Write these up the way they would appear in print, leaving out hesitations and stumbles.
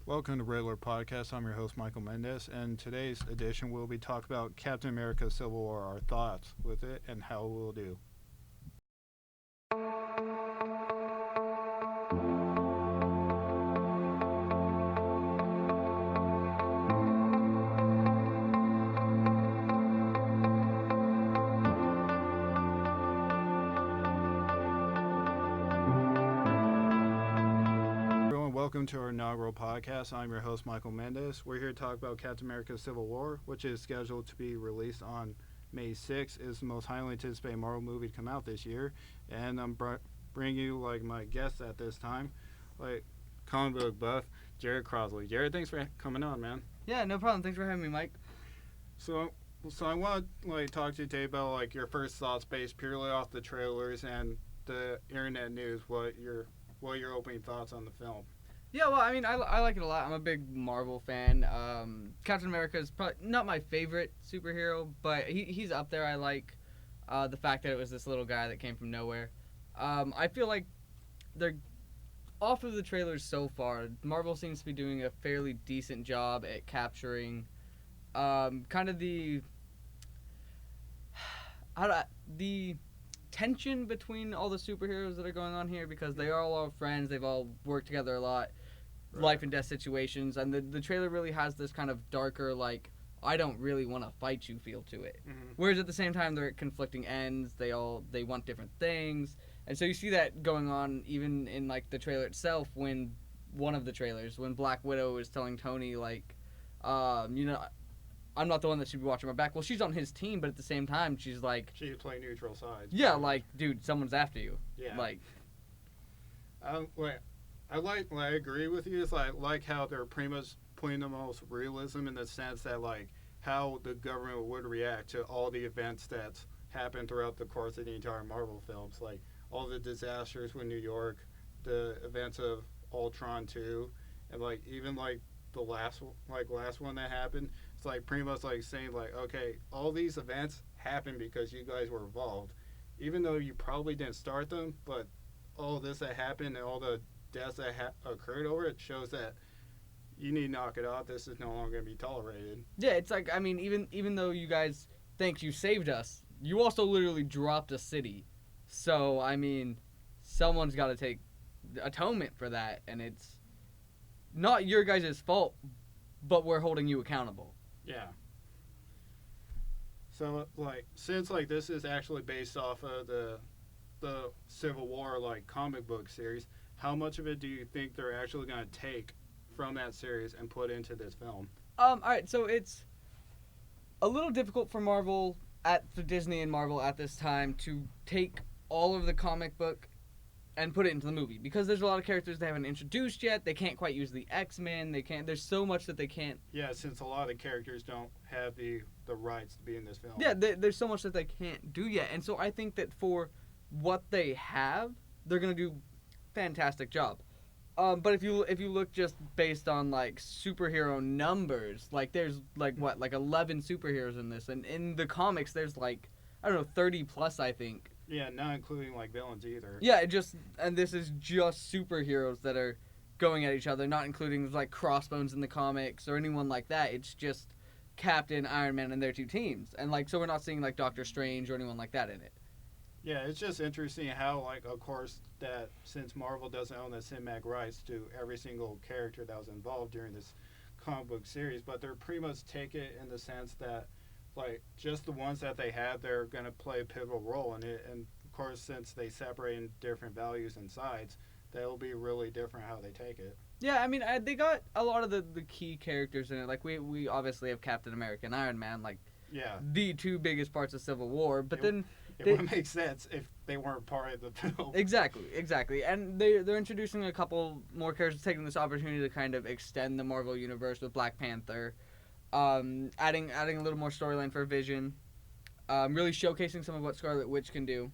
Welcome to Riddler Podcast. I'm your host, Michael Mendez, and today's edition we'll be talking about Captain America Civil War, our thoughts with it, and how it will do. Welcome to our inaugural podcast. I'm your host, Michael Mendez. We're here to talk about Captain America Civil War, which is scheduled to be released on May 6th. It's the most highly anticipated Marvel movie to come out this year. And I'm bringing you, my guest at this time, comic book buff, Jared Crosley. Jared, thanks for coming on, man. Yeah, no problem. Thanks for having me, Mike. So I want to, talk to you today about, your first thoughts based purely off the trailers and the internet news. What are your opening thoughts on the film? Yeah, well, I mean, I like it a lot. I'm a big Marvel fan. Captain America is probably not my favorite superhero, but he's up there. I like the fact that it was this little guy that came from nowhere. I feel like they're off of the trailers so far. Marvel seems to be doing a fairly decent job at capturing kind of the tension between all the superheroes that are going on here, because they are all friends. They've all worked together a lot. Right. Life and death situations, and the trailer really has this kind of darker, I don't really want to fight you feel to it. Mm-hmm. Whereas at the same time, they're at conflicting ends. They want different things, and so you see that going on even in the trailer itself. When one of the trailers, when Black Widow is telling Tony I'm not the one that should be watching my back. Well, she's on his team, but at the same time, she's she's playing neutral sides. Yeah, dude, someone's after you. Yeah. I agree with you. It's like how they're pretty much putting the most realism in the sense that how the government would react to all the events that happen throughout the course of the entire Marvel films, all the disasters with New York, the events of Ultron 2, and even the last one that happened. It's pretty much saying okay, all these events happened because you guys were involved, even though you probably didn't start them. But all this that happened and all the deaths that occurred over it shows that you need to knock it off. This is no longer going to be tolerated. Yeah, it's even though you guys think you saved us, you also literally dropped a city. So someone's got to take atonement for that, and it's not your guys' fault, but we're holding you accountable. Yeah. So since this is actually based off of the Civil War comic book series, how much of it do you think they're actually going to take from that series and put into this film? All right, so it's a little difficult for Disney and Marvel at this time to take all of the comic book and put it into the movie, because there's a lot of characters they haven't introduced yet. They can't quite use the X-Men. There's so much that they can't. Yeah, since a lot of the characters don't have the rights to be in this film. Yeah, there's so much that they can't do yet, and so I think that for what they have, they're gonna do fantastic job. But if you look just based on superhero numbers, there's 11 superheroes in this, and in the comics there's 30 plus, I think. Yeah, not including villains either. Yeah, and this is just superheroes that are going at each other, not including Crossbones in the comics or anyone like that. It's just Captain, Iron Man, and their two teams, and so we're not seeing Doctor Strange or anyone like that in it. Yeah, it's just interesting how, of course, that since Marvel doesn't own the cinematic rights to every single character that was involved during this comic book series, but they're pretty much take it in the sense that, just the ones that they have, they're going to play a pivotal role in it. And, of course, since they separate in different values and sides, that'll be really different how they take it. Yeah, they got a lot of the key characters in it. We obviously have Captain America and Iron Man, the two biggest parts of Civil War, but then... It wouldn't make sense if they weren't part of the film. Exactly. And they're introducing a couple more characters, taking this opportunity to kind of extend the Marvel Universe with Black Panther, adding a little more storyline for Vision, really showcasing some of what Scarlet Witch can do,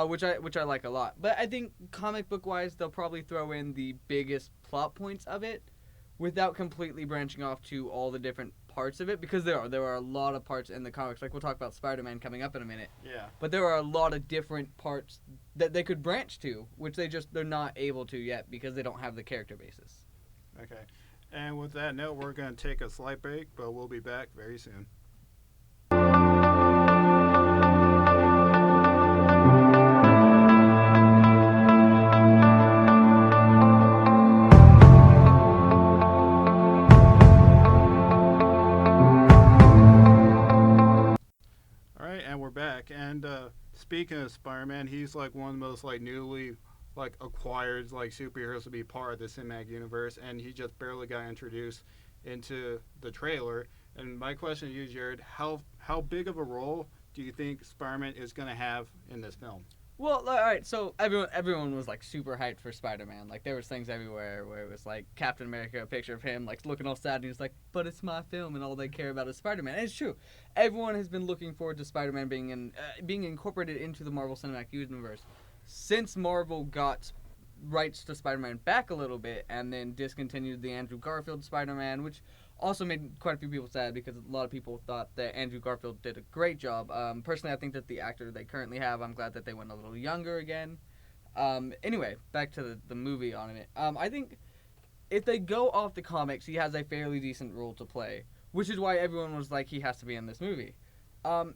which I like a lot. But I think comic book-wise, they'll probably throw in the biggest plot points of it without completely branching off to all the different parts of it, because there are a lot of parts in the comics. We'll talk about Spider-Man coming up in a minute. Yeah. But there are a lot of different parts that they could branch to, which they're not able to yet because they don't have the character basis. Okay. And with that note, we're going to take a slight break, but we'll be back very soon. All right, and we're back. And speaking of Spider-Man, he's like one of the most like newly like acquired like superheroes to be part of the cinematic universe, and he just barely got introduced into the trailer. And my question to you, Jared, how big of a role do you think Spider-Man is going to have in this film? Well, all right. So everyone was like super hyped for Spider-Man. Like there was things everywhere where it was like Captain America, a picture of him like looking all sad, and he's like, "But it's my film, and all they care about is Spider-Man." And it's true. Everyone has been looking forward to Spider-Man being incorporated into the Marvel Cinematic Universe since Marvel got rights to Spider-Man back a little bit, and then discontinued the Andrew Garfield Spider-Man, which also made quite a few people sad because a lot of people thought that Andrew Garfield did a great job. Personally, I think that the actor they currently have, I'm glad that they went a little younger again. Anyway, back to the movie on it. I think if they go off the comics, he has a fairly decent role to play, which is why everyone was like, he has to be in this movie.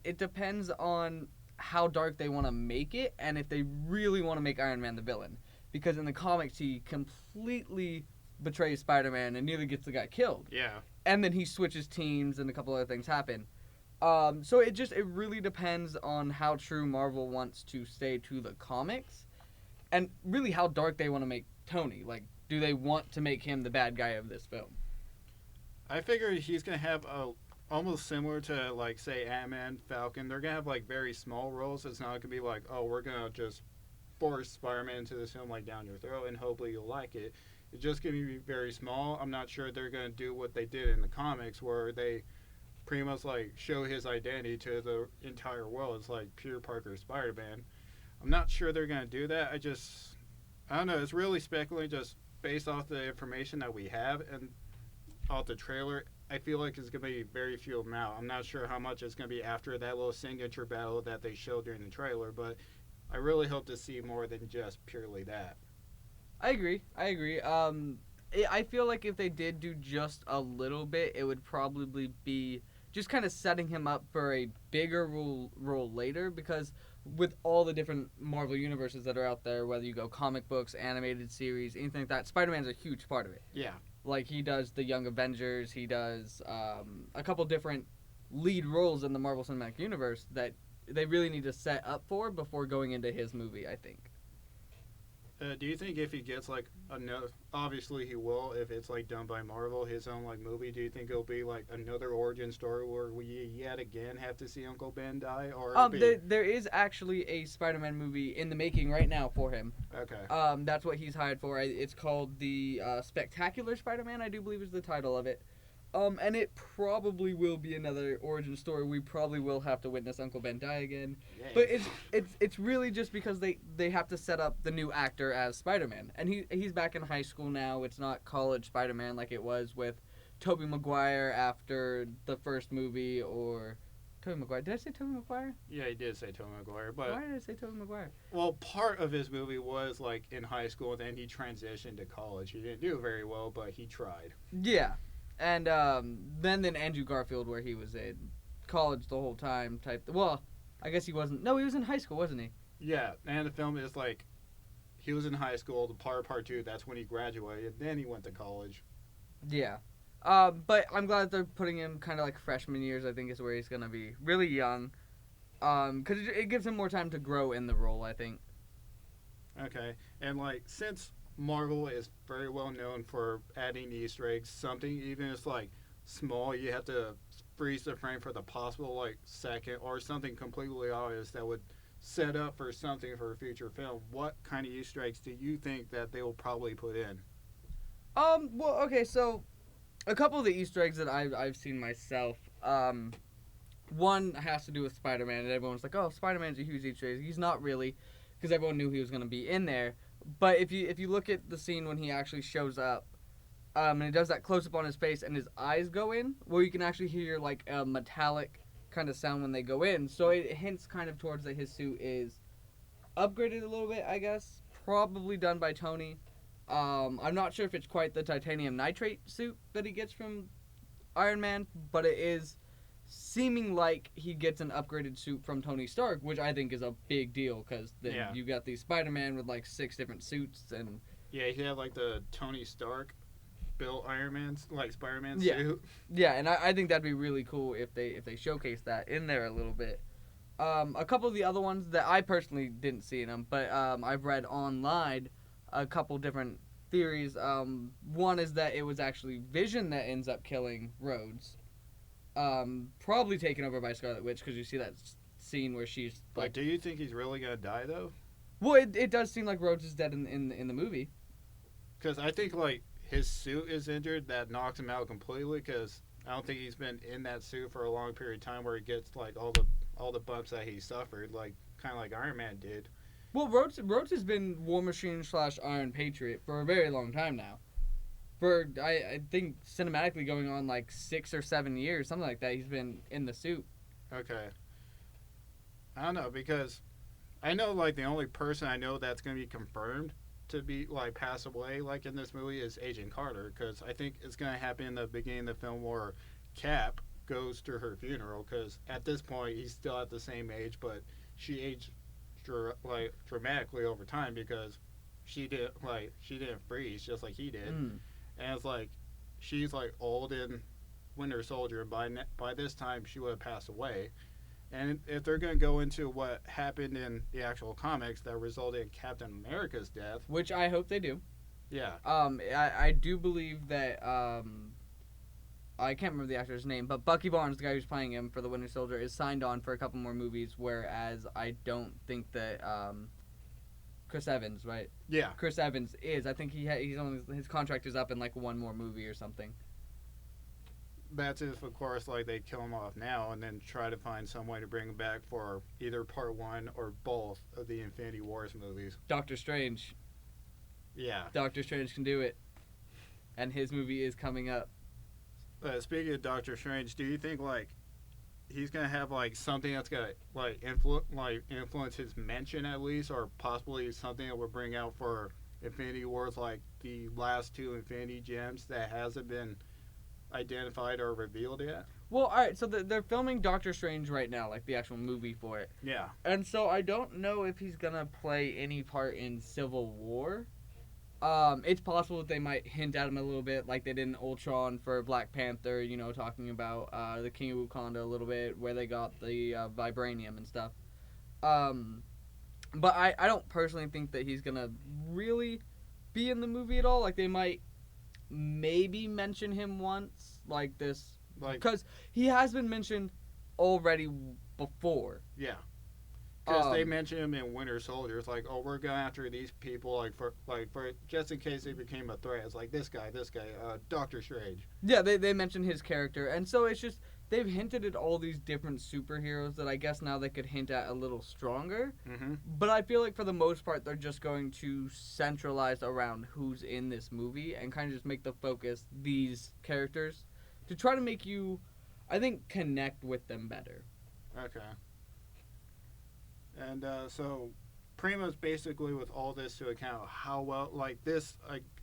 It depends on how dark they want to make it, and if they really want to make Iron Man the villain. Because in the comics, he completely betrays Spider-Man and nearly gets the guy killed. Yeah. And then he switches teams and a couple other things happen. So it really depends on how true Marvel wants to stay to the comics, and really how dark they want to make Tony. Like, do they want to make him the bad guy of this film? I figure he's going to have a almost similar to like say Ant-Man, Falcon. They're going to have like very small roles. It's not going to be like, oh, we're going to just force Spider-Man into this film like down your throat and hopefully you'll like it. It's just going to be very small. I'm not sure they're going to do what they did in the comics where they pretty much like show his identity to the entire world. It's like Peter Parker Spider-Man. I'm not sure they're going to do that. I don't know. It's really speculating just based off the information that we have and off the trailer. I feel like it's going to be very few amount. I'm not sure how much it's going to be after that little signature battle that they showed during the trailer, but I really hope to see more than just purely that. I agree. I feel like if they did do just a little bit, it would probably be just kind of setting him up for a bigger role later, because with all the different Marvel universes that are out there, whether you go comic books, animated series, anything like that, Spider-Man's a huge part of it. Yeah. Like, he does the Young Avengers, he does a couple different lead roles in the Marvel Cinematic Universe that they really need to set up for before going into his movie, I think. Do you think if he gets like another, obviously he will, if it's like done by Marvel, his own like movie, do you think it'll be like another origin story where we yet again have to see Uncle Ben die? Or there is actually a Spider-Man movie in the making right now for him. Okay. That's what he's hired for. It's called the Spectacular Spider-Man, I do believe is the title of it. And it probably will be another origin story. We probably will have to witness Uncle Ben die again. Yay. But it's really just because they have to set up the new actor as Spider-Man. And he's back in high school now. It's not college Spider-Man like it was with Tobey Maguire after the first movie, or Tobey Maguire. Did I say Tobey Maguire? Yeah, he did say Tobey Maguire, but why did I say Tobey Maguire? Well, part of his movie was like in high school, and then he transitioned to college. He didn't do very well, but he tried. Yeah. And then Andrew Garfield, where he was in college the whole time type. Well, I guess he wasn't. No, he was in high school, wasn't he? Yeah, and the film is like he was in high school. The part 2, that's when he graduated. Then he went to college. Yeah. But I'm glad they're putting him kind of like freshman years. I think is where he's gonna be really young. Because it gives him more time to grow in the role, I think. Okay, and like since Marvel is very well known for adding Easter eggs, something even if it's like small, you have to freeze the frame for the possible like second or something completely obvious that would set up for something for a future film. What kind of Easter eggs do you think that they will probably put in? Well, okay, so a couple of the Easter eggs that I've seen myself. One has to do with Spider-Man, and everyone's like, "Oh, Spider-Man's a huge Easter egg." He's not really, because everyone knew he was going to be in there. But if you look at the scene when he actually shows up, and he does that close up on his face and his eyes go in, well, you can actually hear like a metallic kind of sound when they go in. So it hints kind of towards that his suit is upgraded a little bit, I guess. Probably done by Tony. I'm not sure if it's quite the titanium nitrate suit that he gets from Iron Man, but it is seeming like he gets an upgraded suit from Tony Stark, which I think is a big deal because then you got these Spider-Man with like 6 different suits and yeah, he had like the Tony Stark built Iron Man's like Spider-Man suit. Yeah, and I think that'd be really cool if they showcase that in there a little bit. A couple of the other ones that I personally didn't see in them, but I've read online a couple different theories. One is that it was actually Vision that ends up killing Rhodes. Probably taken over by Scarlet Witch because you see that scene where she's like. But do you think he's really gonna die though? Well, it does seem like Rhodes is dead in the movie. Because I think like his suit is injured, that knocks him out completely. Because I don't think he's been in that suit for a long period of time where he gets like all the bumps that he suffered, like kind of like Iron Man did. Well, Rhodes has been War Machine / Iron Patriot for a very long time now. For I think cinematically going on like 6 or 7 years, something like that. He's been in the suit. Okay. I don't know because I know like the only person I know that's gonna be confirmed to be like pass away like in this movie is Agent Carter, because I think it's gonna happen in the beginning of the film where Cap goes to her funeral, because at this point he's still at the same age, but she aged like dramatically over time because she didn't freeze just like he did. And it's like she's like old in Winter Soldier, and by this time she would have passed away. And if they're going to go into what happened in the actual comics that resulted in Captain America's death, which I hope they do. Yeah. I do believe that I can't remember the actor's name, but Bucky Barnes, the guy who's playing him for the Winter Soldier, is signed on for a couple more movies. Whereas I don't think that Chris Evans, right? Yeah. Chris Evans is. I think he's only his contract is up in like one more movie or something. That's if, of course, like they kill him off now and then try to find some way to bring him back for either part 1 or both of the Infinity Wars movies. Doctor Strange. Yeah. Doctor Strange can do it. And his movie is coming up. Speaking of Doctor Strange, do you think like he's gonna have like something that's gonna like influence his mention at least, or possibly something that will bring out for Infinity Wars, like the last 2 Infinity Gems that hasn't been identified or revealed yet? Well, alright, so they're filming Doctor Strange right now, like the actual movie for it. Yeah. And so I don't know if he's gonna play any part in Civil War. It's possible that they might hint at him a little bit, like they did in Ultron for Black Panther, you know, talking about the King of Wakanda a little bit, where they got the vibranium and stuff. But I don't personally think that he's gonna really be in the movie at all. Like, they might maybe mention him once, like this, because he has been mentioned already before. Yeah. Because they mentioned him in Winter Soldier. It's like, oh, we're going after these people, for just in case they became a threat. It's like this guy, Doctor Strange. Yeah, they mentioned his character, and so it's just they've hinted at all these different superheroes that I guess now they could hint at a little stronger. Mm-hmm. But I feel like for the most part, they're just going to centralize around who's in this movie and kind of just make the focus these characters to try to make you, I think, connect with them better. Okay. And so, pretty much basically with all this to account, how well, like this,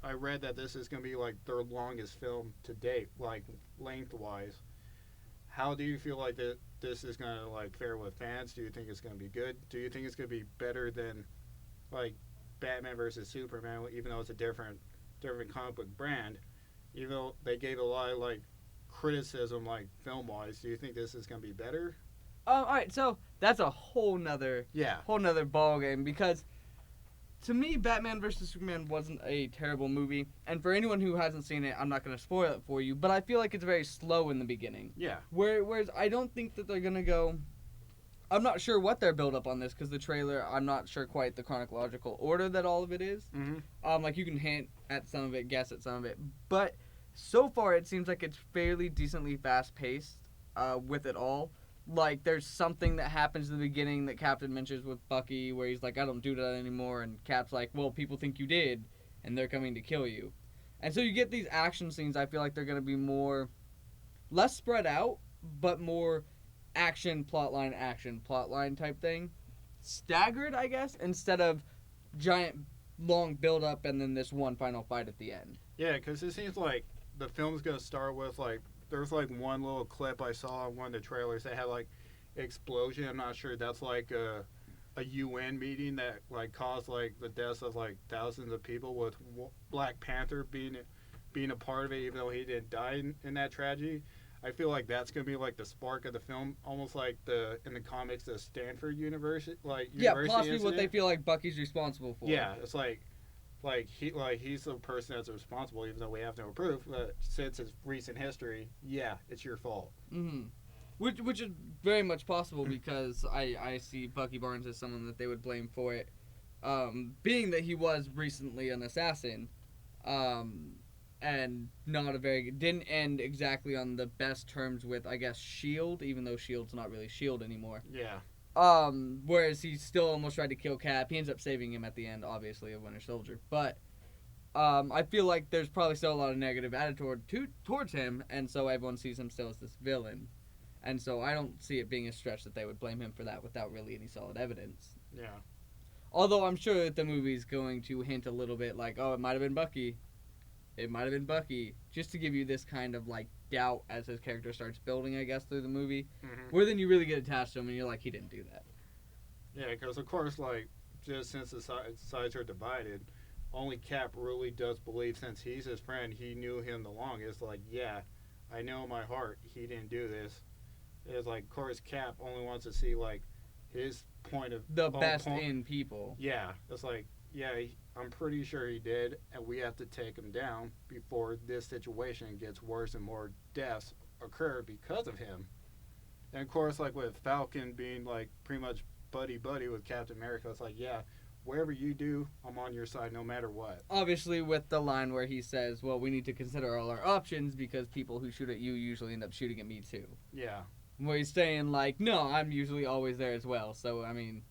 I read that this is going to be like their longest film to date, like lengthwise. How do you feel like that this is going to like fare with fans? Do you think it's going to be good? Do you think it's going to be better than like Batman versus Superman, even though it's a different comic book brand? Even though they gave a lot of like criticism, like film-wise, do you think this is going to be better? Alright, so that's a whole nother ball game, because to me, Batman vs. Superman wasn't a terrible movie, and for anyone who hasn't seen it, I'm not going to spoil it for you, but I feel like it's very slow in the beginning. Yeah. Whereas I don't think that they're going to go... I'm not sure what their build-up on this, because the trailer, I'm not sure quite the chronological order that all of it is. Mm-hmm. Like, you can hint at some of it, guess at some of it, but so far it seems like it's fairly decently fast-paced with it all. Like, there's something that happens in the beginning that Captain mentions with Bucky where he's like, I don't do that anymore, and Cap's like, well, people think you did, and they're coming to kill you. And so you get these action scenes. I feel like they're going to be less spread out, but more action, plotline type thing. Staggered, I guess, instead of giant long build up and then this one final fight at the end. Yeah, because it seems like the film's gonna start with like there's like one little clip I saw on one of the trailers that had like explosion. I'm not sure that's like a UN meeting that like caused like the deaths of like thousands of people with Black Panther being a part of it, even though he didn't die in that tragedy. I feel like that's gonna be like the spark of the film, almost like the in the comics the Stanford University Possibly incident. what they feel like Bucky's responsible for. Yeah, it's he's the person that's responsible, even though we have no proof. But since it's recent history, yeah, it's your fault. Mm-hmm. Which is very much possible because I see Bucky Barnes as someone that they would blame for it, being that he was recently an assassin, and didn't end exactly on the best terms with, I guess, Shield, even though Shield's not really Shield anymore. Yeah. Whereas he still almost tried to kill Cap. He ends up saving him at the end, obviously, of Winter Soldier. But I feel like there's probably still a lot of negative attitude towards him, and so everyone sees him still as this villain. And so I don't see it being a stretch that they would blame him for that without really any solid evidence. Yeah. Although I'm sure that the movie's going to hint a little bit like, oh, it might have been Bucky. It might have been Bucky. Just to give you this kind of, like, doubt as his character starts building, I guess, through the movie. Mm-hmm. Where then you really get attached to him and you're like, he didn't do that. Yeah, because of course, like, just since the sides are divided, only Cap really does believe, since he's his friend, he knew him the longest. Like, yeah, I know in my heart he didn't do this. It's like, of course, Cap only wants to see, like, his point of... The best in people. Yeah, it's like, yeah, I'm pretty sure he did, and we have to take him down before this situation gets worse and more deaths occur because of him. And, of course, like, with Falcon being, like, pretty much buddy-buddy with Captain America, it's like, yeah, wherever you do, I'm on your side no matter what. Obviously, with the line where he says, well, we need to consider all our options because people who shoot at you usually end up shooting at me, too. Yeah. Where he's saying, like, no, I'm usually always there as well. So, I mean,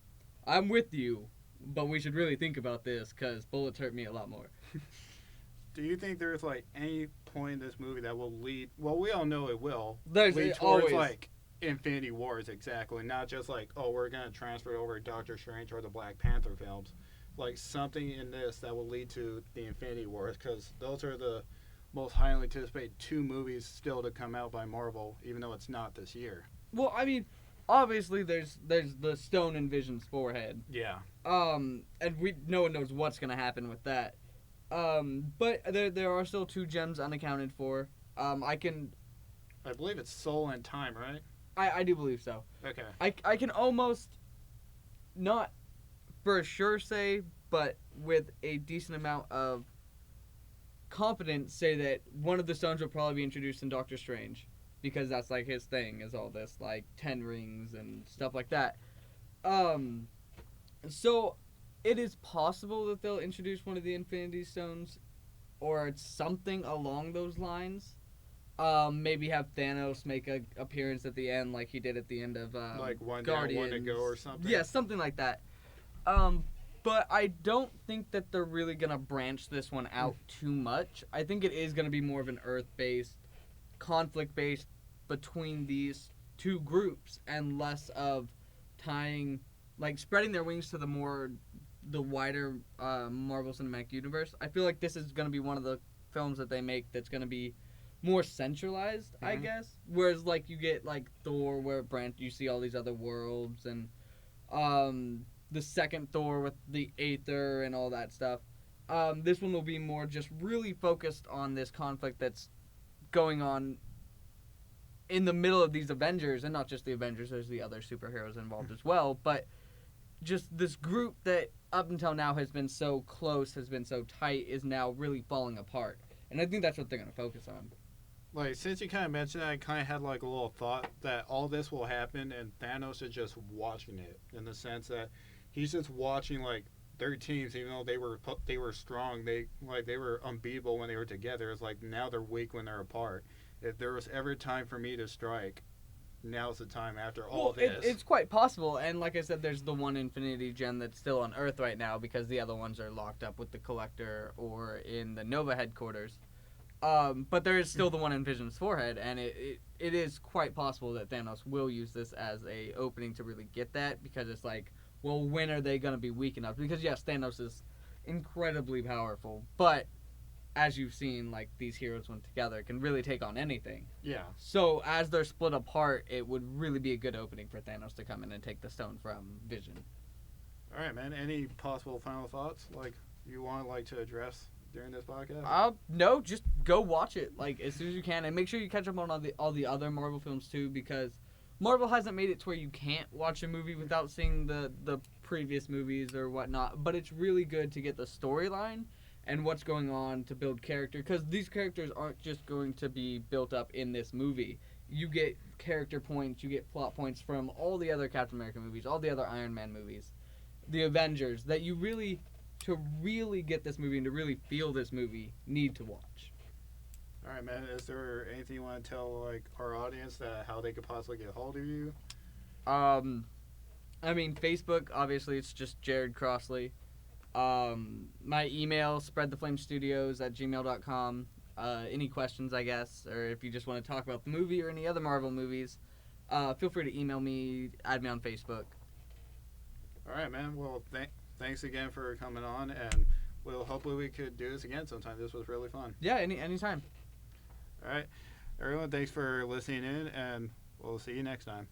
I'm with you, but we should really think about this because bullets hurt me a lot more. Do you think there's, like, any point in this movie that will lead... Well, we all know it will. There's lead always... towards, like, Infinity Wars, exactly. Not just, like, oh, we're going to transfer over Doctor Strange or the Black Panther films. Like, something in this that will lead to the Infinity Wars, because those are the most highly anticipated 2 movies still to come out by Marvel, even though it's not this year. Well, I mean, obviously there's the stone in Vision's forehead. Yeah. And no one knows what's gonna happen with that. But there are still 2 gems unaccounted for. I believe it's Soul and Time, right? I do believe so. Okay. I can almost not for sure say, but with a decent amount of confidence say that one of the stones will probably be introduced in Doctor Strange, because that's like his thing, is all this like 10 rings and stuff like that. So it is possible that they'll introduce one of the Infinity Stones, or it's something along those lines. Maybe have Thanos make an appearance at the end, like he did at the end of like one Guardians. One to go or something. Yeah, something like that. But I don't think that they're really gonna branch this one out too much. I think it is gonna be more of an Earth-based, conflict-based between these 2 groups, and less of tying, like, spreading their wings to the wider Marvel Cinematic Universe. I feel like this is gonna be one of the films that they make that's gonna be more centralized, I guess. Whereas, like, you get, like, Thor, where you see all these other worlds, and the second Thor with the Aether and all that stuff. This one will be more just really focused on this conflict that's going on in the middle of these Avengers, and not just the Avengers, there's the other superheroes involved as well, but just this group that up until now has been so close, has been so tight, is now really falling apart. And I think that's what they're going to focus on. Like, since you kind of mentioned that, I kind of had, like, a little thought that all this will happen and Thanos is just watching it, in the sense that he's just watching, like, their teams, even though they were strong, they were unbeatable when they were together. It's like, now they're weak when they're apart. If there was ever time for me to strike, now's the time after all this. It's quite possible, and like I said, there's the one Infinity Gem that's still on Earth right now, because the other ones are locked up with the Collector or in the Nova headquarters. But there is still the one in Vision's forehead, and it is quite possible that Thanos will use this as a opening to really get that, because it's like, well, when are they going to be weak enough? Because, yes, Thanos is incredibly powerful. But as you've seen, like, these heroes when together can really take on anything. Yeah. So as they're split apart, it would really be a good opening for Thanos to come in and take the stone from Vision. All right, man. Any possible final thoughts like you want to address during this podcast? No, just go watch it like as soon as you can, and make sure you catch up on all the other Marvel films too, because Marvel hasn't made it to where you can't watch a movie without seeing the previous movies or whatnot. But it's really good to get the storyline and what's going on to build character, because these characters aren't just going to be built up in this movie. You get character points, you get plot points from all the other Captain America movies, all the other Iron Man movies, the Avengers, that you really, to really get this movie and to really feel this movie, need to watch. All right, man. Is there anything you want to tell like our audience that how they could possibly get a hold of you? I mean, Facebook, obviously, it's just Jared Crossley. My email, spreadtheflamestudios@gmail.com. Any questions, I guess, or if you just want to talk about the movie or any other Marvel movies, feel free to email me, add me on Facebook. All right, man. Well, thanks again for coming on, and hopefully we could do this again sometime. This was really fun. Yeah, anytime. All right, everyone, thanks for listening in, and we'll see you next time.